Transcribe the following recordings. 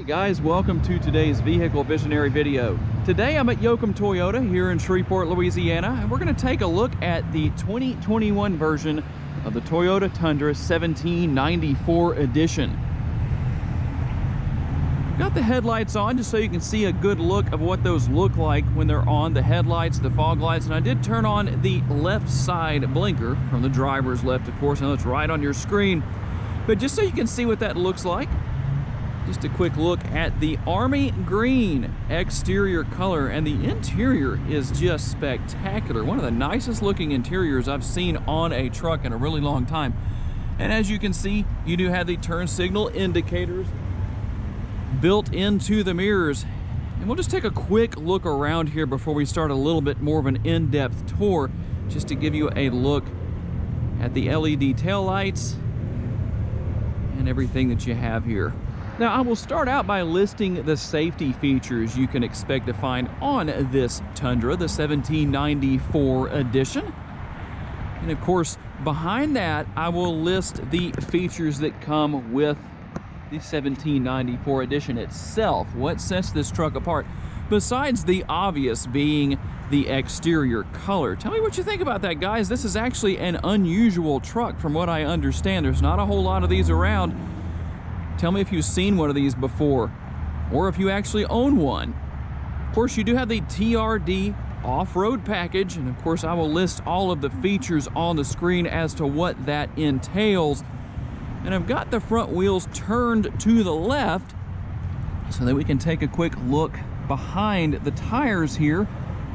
Hey guys, welcome to today's Vehicle Visionary video. Today I'm at Yoakum Toyota here in Shreveport, Louisiana, and we're going to take a look at the 2021 version of the Toyota Tundra 1794 edition. Got the headlights on just so you can see a good look of what those look like when they're on, the headlights, the fog lights, and I did turn on the left side blinker from the driver's left, of course. I know it's right on your screen, but just so you can see what that looks like. Just a quick look at the army green exterior color, and the interior is just spectacular. One of the nicest looking interiors I've seen on a truck in a really long time. And as you can see, you do have the turn signal indicators built into the mirrors. And we'll just take a quick look around here before we start a little bit more of an in-depth tour, just to give you a look at the LED taillights and everything that you have here. Now, I will start out by listing the safety features you can expect to find on this Tundra, the 1794 edition. And of course, behind that, I will list the features that come with the 1794 edition itself. What sets this truck apart, besides the obvious being the exterior color? Tell me what you think about that, guys. This is actually an unusual truck from what I understand. There's not a whole lot of these around. Tell me if you've seen one of these before, or if you actually own one. Of course, you do have the TRD off-road package, and of course I will list all of the features on the screen as to what that entails. And I've got the front wheels turned to the left so that we can take a quick look behind the tires here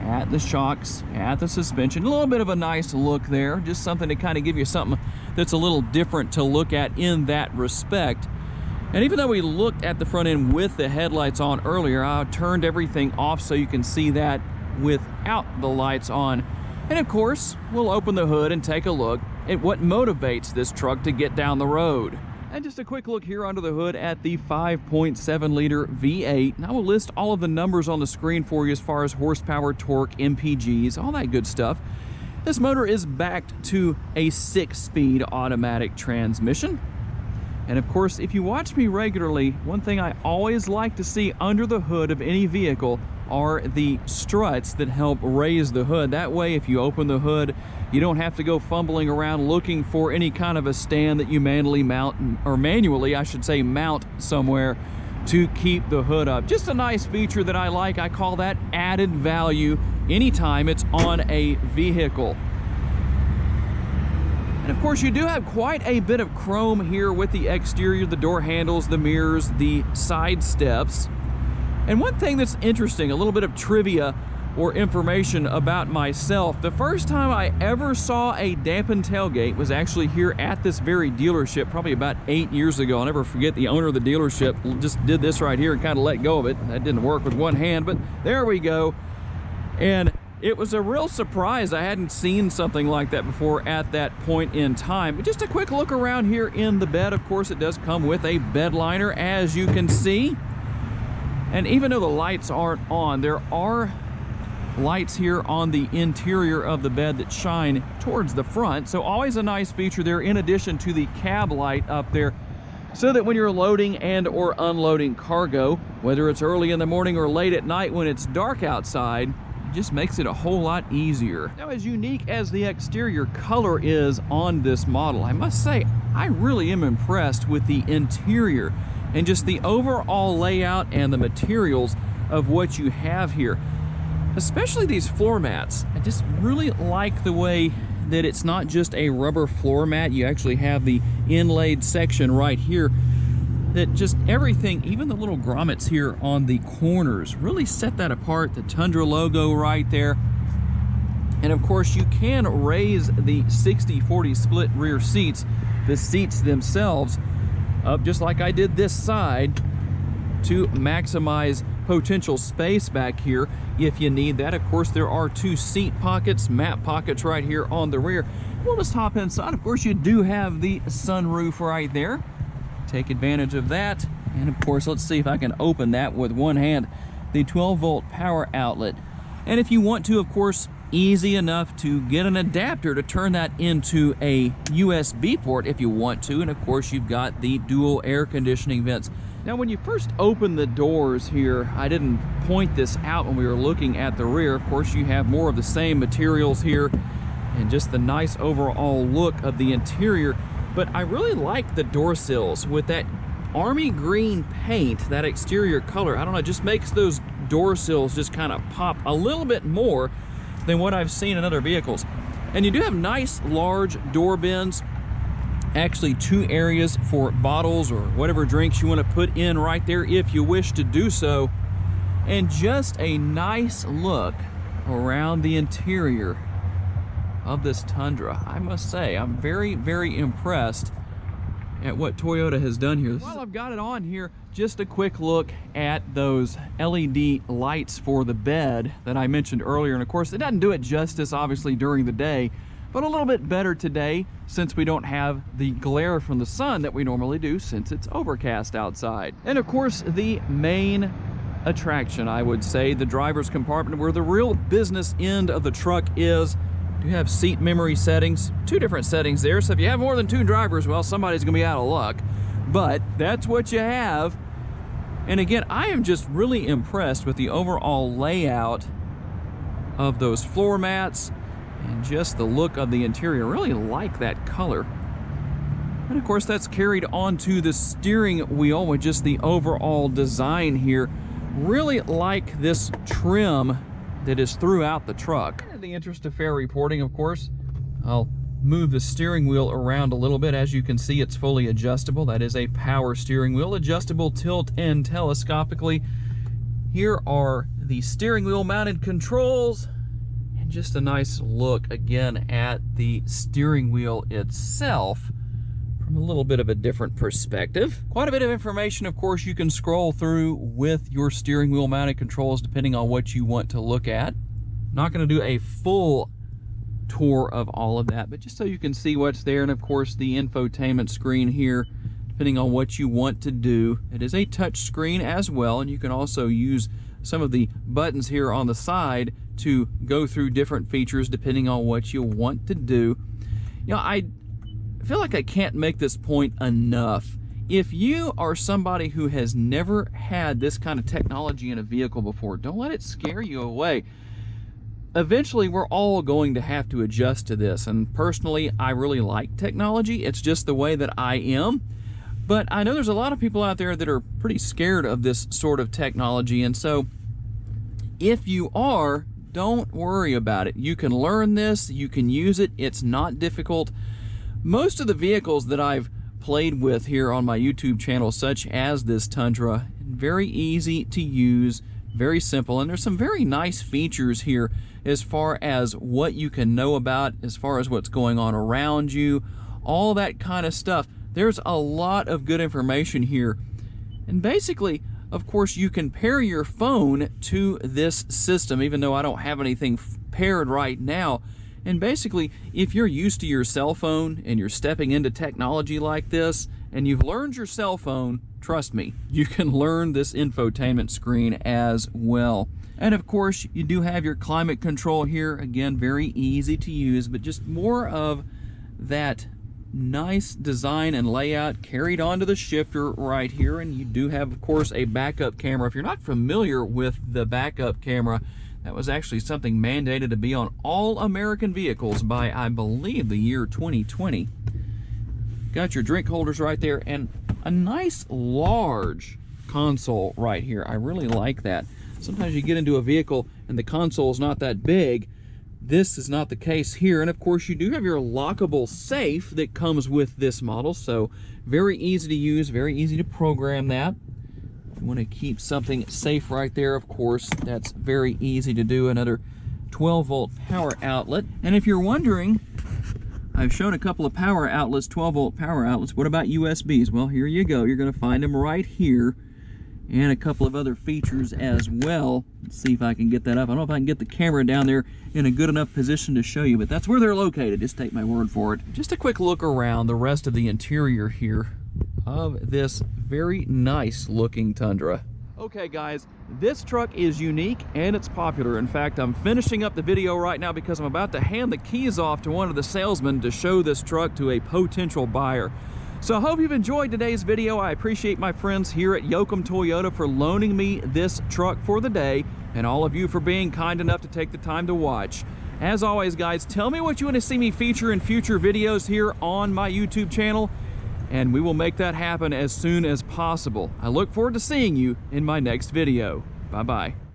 at the shocks, at the suspension. A little bit of a nice look there, just something to kind of give you something that's a little different to look at in that respect. And even though we looked at the front end with the headlights on earlier, I turned everything off so you can see that without the lights on. And of course, we'll open the hood and take a look at what motivates this truck to get down the road. And just a quick look here under the hood at the 5.7 liter V8. And I will list all of the numbers on the screen for you as far as horsepower, torque, MPGs, all that good stuff. This motor is backed to a 6-speed automatic transmission. And of course, if you watch me regularly, one thing I always like to see under the hood of any vehicle are the struts that help raise the hood. That way, if you open the hood, you don't have to go fumbling around looking for any kind of a stand that you manually mount, or manually, I should say, mount somewhere to keep the hood up. Just a nice feature that I like. I call that added value anytime it's on a vehicle. And of course, you do have quite a bit of chrome here with the exterior, the door handles, the mirrors, the side steps. And one thing that's interesting, a little bit of trivia or information about myself. The first time I ever saw a dampened tailgate was actually here at this very dealership, probably about 8 years ago. I'll never forget, the owner of the dealership just did this right here and kind of let go of it. That didn't work with one hand, but there we go. And it was a real surprise. I hadn't seen something like that before at that point in time. But just a quick look around here in the bed. Of course, it does come with a bed liner, as you can see. And even though the lights aren't on, there are lights here on the interior of the bed that shine towards the front. So always a nice feature there, in addition to the cab light up there, so that when you're loading and or unloading cargo, whether it's early in the morning or late at night when it's dark outside, just makes it a whole lot easier. Now, as unique as the exterior color is on this model, I must say I really am impressed with the interior and just the overall layout and the materials of what you have here, especially these floor mats. I just really like the way that it's not just a rubber floor mat. You actually have the inlaid section right here that just everything, even the little grommets here on the corners, really set that apart. The Tundra logo right there. And of course, you can raise the 60-40 split rear seats, the seats themselves, up just like I did this side, to maximize potential space back here if you need that. Of course, there are 2 seat pockets, map pockets right here on the rear. We'll just hop inside. Of course, you do have the sunroof right there. Take advantage of that. And of course, let's see if I can open that with one hand, the 12-volt power outlet. And if you want to, of course, easy enough to get an adapter to turn that into a USB port if you want to. And of course, you've got the dual air conditioning vents Now, when you first open the doors here, I didn't point this out when we were looking at the rear. Of course, you have more of the same materials here and just the nice overall look of the interior. But I really like the door sills with that army green paint, that exterior color. I don't know, it just makes those door sills just kind of pop a little bit more than what I've seen in other vehicles. And you do have nice large door bins. Actually 2 areas for bottles or whatever drinks you want to put in right there if you wish to do so. And just a nice look around the interior of this Tundra. I must say, I'm very, very impressed at what Toyota has done here. While I've got it on here, just a quick look at those LED lights for the bed that I mentioned earlier. And of course, it doesn't do it justice, obviously, during the day, but a little bit better today since we don't have the glare from the sun that we normally do since it's overcast outside. And of course, the main attraction, I would say, the driver's compartment, where the real business end of the truck is. You have seat memory settings, 2 different settings there, so if you have more than 2 drivers, well, somebody's gonna be out of luck. But that's what you have. And again, I am just really impressed with the overall layout of those floor mats and just the look of the interior. I really like that color. And of course, that's carried onto the steering wheel with just the overall design here. Really like this trim that is throughout the truck. In the interest of fair reporting, of course, I'll move the steering wheel around a little bit. As you can see, it's fully adjustable. That is a power steering wheel, adjustable tilt and telescopically. Here are the steering wheel mounted controls. Just a nice look again at the steering wheel itself from a little bit of a different perspective. Quite a bit of information, of course, you can scroll through with your steering wheel mounted controls depending on what you want to look at. Not going to do a full tour of all of that, but just so you can see what's there. And of course, the infotainment screen here, depending on what you want to do. It is a touch screen as well, and you can also use some of the buttons here on the side to go through different features depending on what you want to do. You know, I feel like I can't make this point enough. If you are somebody who has never had this kind of technology in a vehicle before, don't let it scare you away. Eventually, we're all going to have to adjust to this, and personally, I really like technology. It's just the way that I am. But I know there's a lot of people out there that are pretty scared of this sort of technology, and so if you are, don't worry about it. You can learn this, you can use it, it's not difficult. Most of the vehicles that I've played with here on my YouTube channel, such as this Tundra, very easy to use, very simple, and there's some very nice features here as far as what you can know about, as far as what's going on around you, all that kind of stuff. There's a lot of good information here. And basically, of course, you can pair your phone to this system, even though I don't have anything paired right now. And basically, if you're used to your cell phone and you're stepping into technology like this, and you've learned your cell phone, trust me, you can learn this infotainment screen as well. And of course, you do have your climate control here. Again, very easy to use, but just more of that nice design and layout carried onto the shifter right here. And you do have, of course, a backup camera. If you're not familiar with the backup camera, that was actually something mandated to be on all American vehicles by, I believe, the year 2020. Got your drink holders right there and a nice large console right here. I really like that. Sometimes you get into a vehicle and the console is not that big. This is not the case here. And of course, you do have your lockable safe that comes with this model. So very easy to use, very easy to program that. If you want to keep something safe right there, of course, that's very easy to do. Another 12-volt power outlet. And if you're wondering, I've shown a couple of power outlets, 12-volt power outlets. What about USBs? Well, here you go. You're going to find them right here. And a couple of other features as well. Let's see if I can get that up. I don't know if I can get the camera down there in a good enough position to show you, but that's where they're located. Just take my word for it. Just a quick look around the rest of the interior here of this very nice looking Tundra. Okay guys, this truck is unique and it's popular. In fact, I'm finishing up the video right now because I'm about to hand the keys off to one of the salesmen to show this truck to a potential buyer. So I hope you've enjoyed today's video. I appreciate my friends here at Yoakum Toyota for loaning me this truck for the day, and all of you for being kind enough to take the time to watch. As always, guys, tell me what you want to see me feature in future videos here on my YouTube channel, and we will make that happen as soon as possible. I look forward to seeing you in my next video. Bye-bye.